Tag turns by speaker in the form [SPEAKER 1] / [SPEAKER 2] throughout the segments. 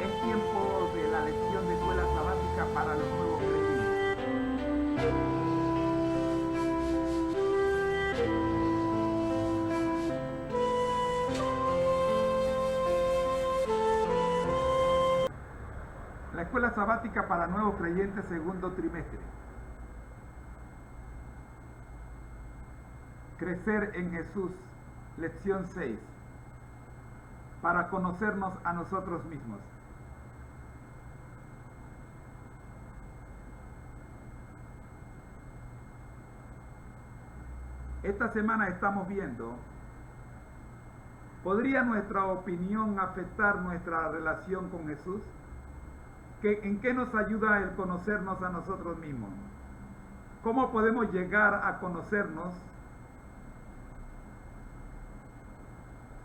[SPEAKER 1] Es tiempo de la lección de escuela sabática para los nuevos creyentes. La escuela sabática para nuevos creyentes, segundo trimestre. Crecer en Jesús, lección 6. Para conocernos a nosotros mismos. Esta semana estamos viendo, ¿podría nuestra opinión afectar nuestra relación con Jesús? ¿En qué nos ayuda el conocernos a nosotros mismos? ¿Cómo podemos llegar a conocernos?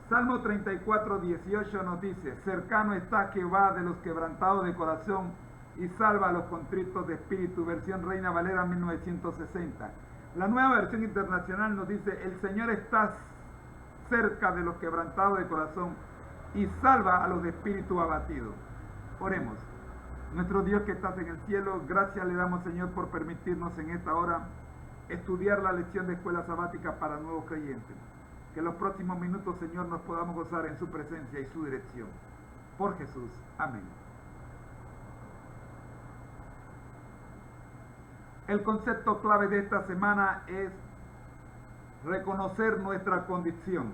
[SPEAKER 1] Salmo 34, 18 nos dice: cercano está Jehová de los quebrantados de corazón y salva a los contritos de espíritu. Versión Reina Valera 1960. La Nueva Versión Internacional nos dice: el Señor está cerca de los quebrantados de corazón y salva a los de espíritu abatido. Oremos. Nuestro Dios que estás en el cielo, gracias le damos, Señor, por permitirnos en esta hora estudiar la lección de escuela sabática para nuevos creyentes. Que en los próximos minutos, Señor, nos podamos gozar en su presencia y su dirección. Por Jesús. Amén. El concepto clave de esta semana es reconocer nuestra condición.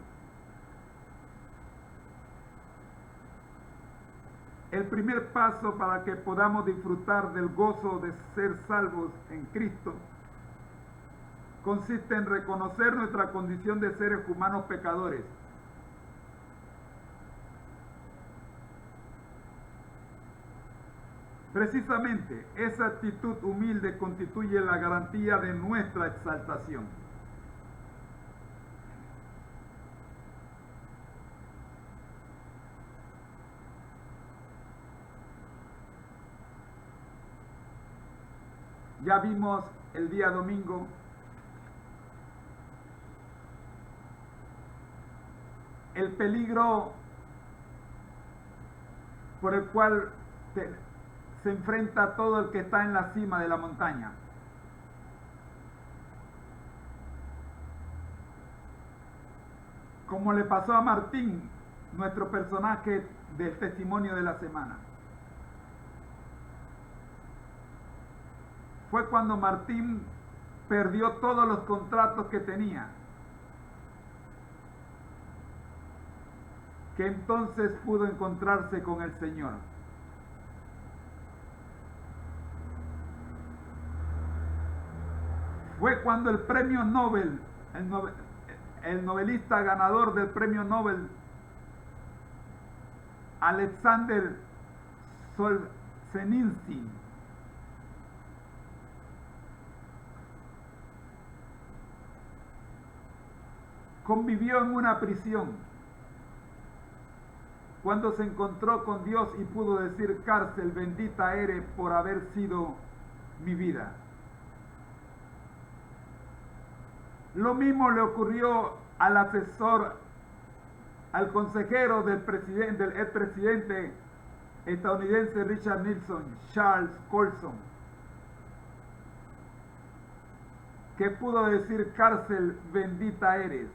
[SPEAKER 1] El primer paso para que podamos disfrutar del gozo de ser salvos en Cristo consiste en reconocer nuestra condición de seres humanos pecadores. Precisamente, esa actitud humilde constituye la garantía de nuestra exaltación. Ya vimos el día domingo el peligro por el cual se enfrenta todo el que está en la cima de la montaña. Como le pasó a Martín, nuestro personaje del testimonio de la semana. Fue cuando Martín perdió todos los contratos que tenía, que entonces pudo encontrarse con el Señor. Fue cuando el premio Nobel, el novelista ganador del premio Nobel, Alexander Solzhenitsyn, convivió en una prisión, cuando se encontró con Dios y pudo decir: cárcel, bendita eres por haber sido mi vida. Lo mismo le ocurrió al asesor, al consejero del expresidente estadounidense Richard Nixon, Charles Colson, que pudo decir: cárcel, bendita eres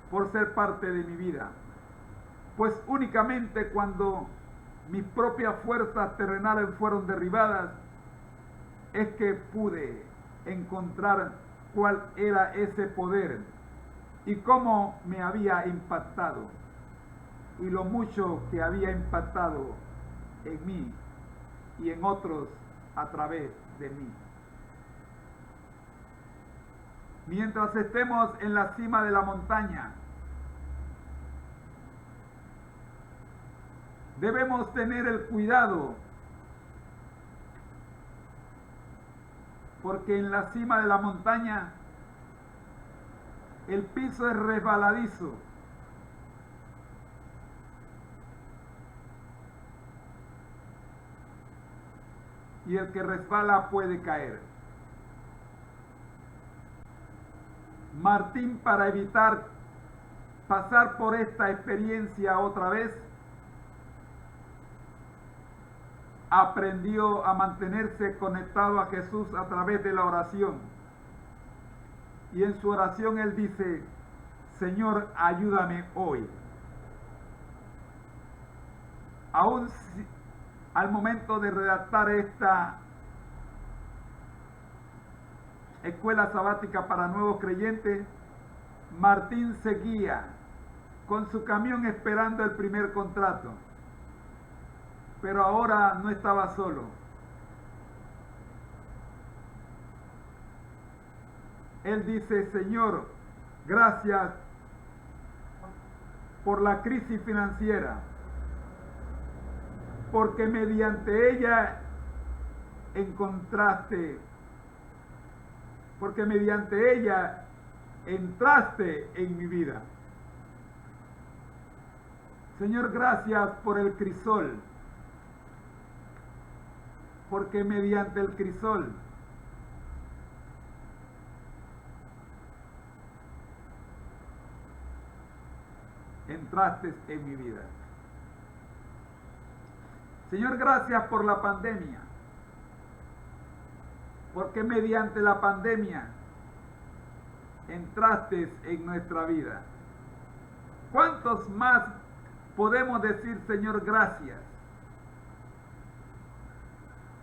[SPEAKER 1] por ser parte de mi vida. Pues únicamente cuando mis propias fuerzas terrenales fueron derribadas es que pude encontrar cuál era ese poder y cómo me había impactado y lo mucho que había impactado en mí y en otros a través de mí. Mientras estemos en la cima de la montaña, debemos tener el cuidado, porque en la cima de la montaña el piso es resbaladizo. Y el que resbala puede caer. Martín, para evitar pasar por esta experiencia otra vez, aprendió a mantenerse conectado a Jesús a través de la oración. Y en su oración él dice: Señor, ayúdame hoy. Aún al momento de redactar esta escuela sabática para nuevos creyentes, Martín seguía con su camión esperando el primer contrato. Pero ahora no estaba solo. Él dice: Señor, gracias por la crisis financiera, porque mediante ella entraste en mi vida. Señor, gracias por el crisol, porque mediante el crisol entraste en mi vida. Señor, gracias por la pandemia, porque mediante la pandemia entraste en nuestra vida. ¿Cuántos más podemos decir, Señor, gracias?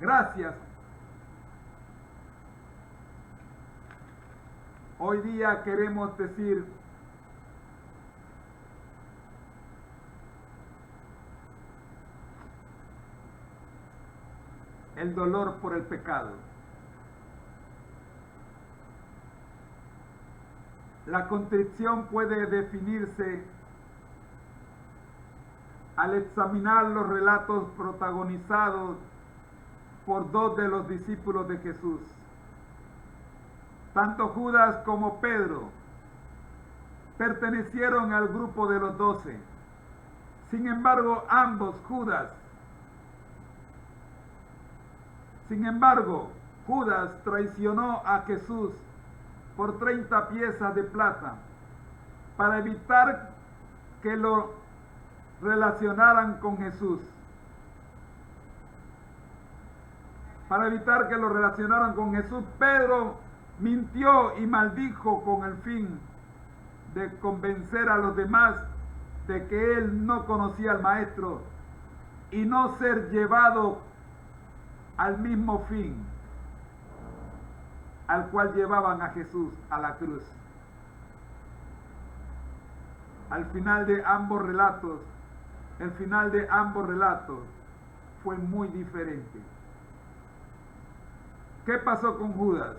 [SPEAKER 1] Gracias. Hoy día queremos decir: el dolor por el pecado. La contrición puede definirse al examinar los relatos protagonizados por dos de los discípulos de Jesús. Tanto Judas como Pedro pertenecieron al grupo de los 12. Sin embargo, Judas traicionó a Jesús por 30 piezas de plata para evitar que lo relacionaran con Jesús. Pedro mintió y maldijo con el fin de convencer a los demás de que él no conocía al Maestro y no ser llevado al mismo fin al cual llevaban a Jesús, a la cruz. El final de ambos relatos fue muy diferente. ¿Qué pasó con Judas?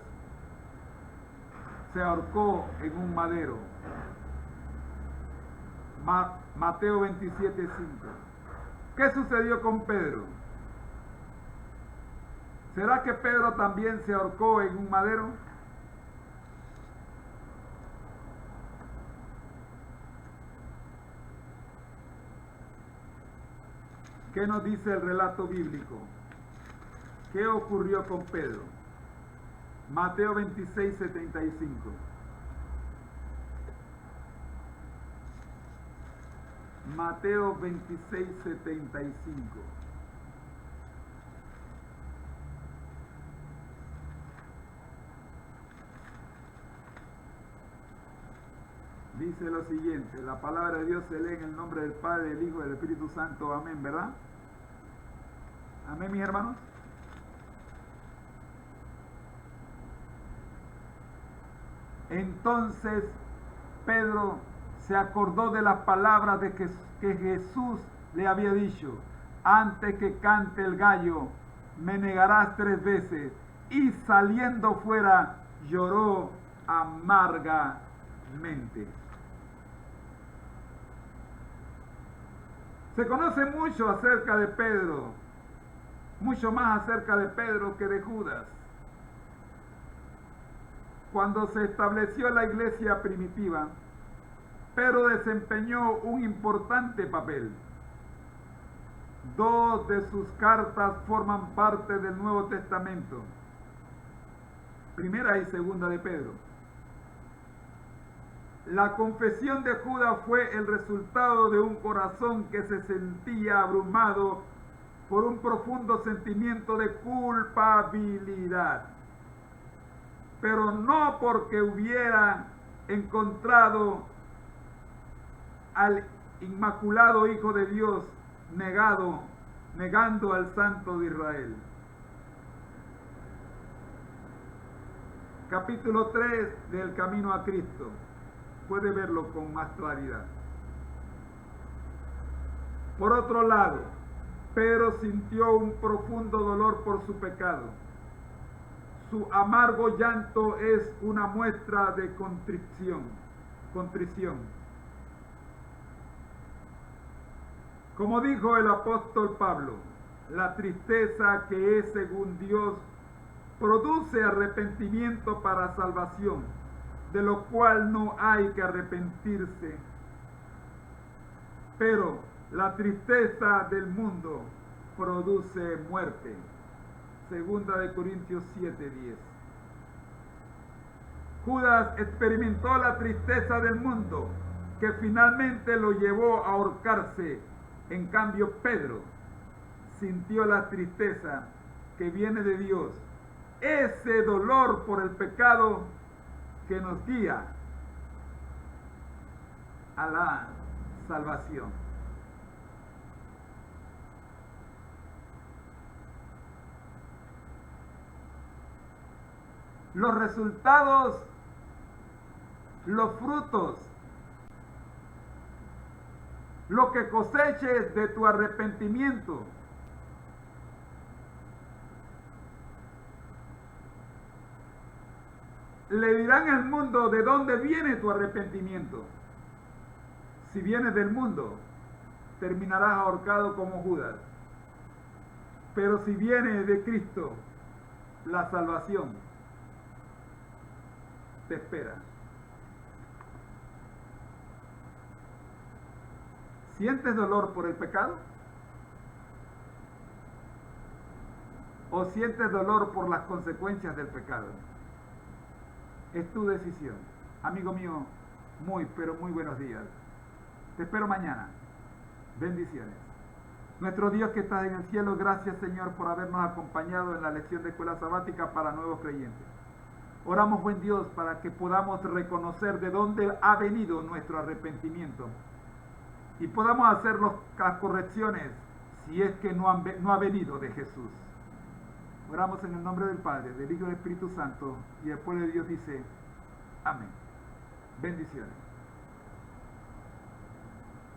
[SPEAKER 1] Se ahorcó en un madero. Mateo 27:5. ¿Qué sucedió con Pedro? ¿Será que Pedro también se ahorcó en un madero? ¿Qué nos dice el relato bíblico? ¿Qué ocurrió con Pedro? Mateo 26:75. Mateo 26:75. Dice lo siguiente: la palabra de Dios se lee en el nombre del Padre, del Hijo y del Espíritu Santo. Amén, ¿verdad? Amén, mis hermanos. Entonces Pedro se acordó de las palabras de que Jesús le había dicho: antes que cante el gallo, me negarás 3 veces. Y saliendo fuera, lloró amargamente. Se conoce mucho acerca de Pedro, mucho más acerca de Pedro que de Judas. Cuando se estableció la iglesia primitiva, Pedro desempeñó un importante papel. 2 de sus cartas forman parte del Nuevo Testamento, Primera y Segunda de Pedro. La confesión de Judas fue el resultado de un corazón que se sentía abrumado por un profundo sentimiento de culpabilidad, pero no porque hubiera encontrado al inmaculado Hijo de Dios negando al Santo de Israel. Capítulo 3 del Camino a Cristo. Puede verlo con más claridad. Por otro lado, Pedro sintió un profundo dolor por su pecado. Su amargo llanto es una muestra de contrición. Como dijo el apóstol Pablo, la tristeza que es según Dios produce arrepentimiento para salvación, de lo cual no hay que arrepentirse. Pero la tristeza del mundo produce muerte. Segunda de Corintios 7:10. Judas experimentó la tristeza del mundo, que finalmente lo llevó a ahorcarse. En cambio, Pedro sintió la tristeza que viene de Dios, ese dolor por el pecado que nos guía a la salvación. Los resultados, los frutos, lo que coseches de tu arrepentimiento le dirán al mundo de dónde viene tu arrepentimiento. Si viene del mundo, terminarás ahorcado como Judas. Pero si viene de Cristo, la salvación te espera. ¿Sientes dolor por el pecado? ¿O sientes dolor por las consecuencias del pecado? Es tu decisión. Amigo mío, pero muy buenos días. Te espero mañana. Bendiciones. Nuestro Dios que estás en el cielo, gracias Señor por habernos acompañado en la lección de escuela sabática para nuevos creyentes. Oramos, buen Dios, para que podamos reconocer de dónde ha venido nuestro arrepentimiento y podamos hacer las correcciones si es que no ha venido de Jesús. Oramos en el nombre del Padre, del Hijo y del Espíritu Santo, y el pueblo de Dios dice, amén. Bendiciones.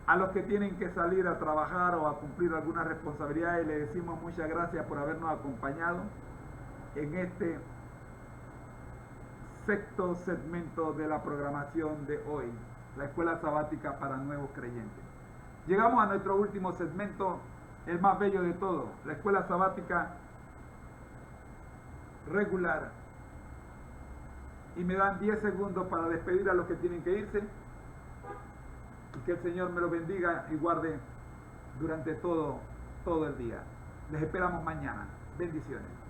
[SPEAKER 1] A los que tienen que salir a trabajar o a cumplir alguna responsabilidad, le decimos muchas gracias por habernos acompañado en este sexto segmento de la programación de hoy, la escuela sabática para nuevos creyentes. Llegamos a nuestro último segmento, el más bello de todo, la escuela sabática regular. Y me dan 10 segundos para despedir a los que tienen que irse, y que el Señor me los bendiga y guarde durante todo el día. Les esperamos mañana. Bendiciones.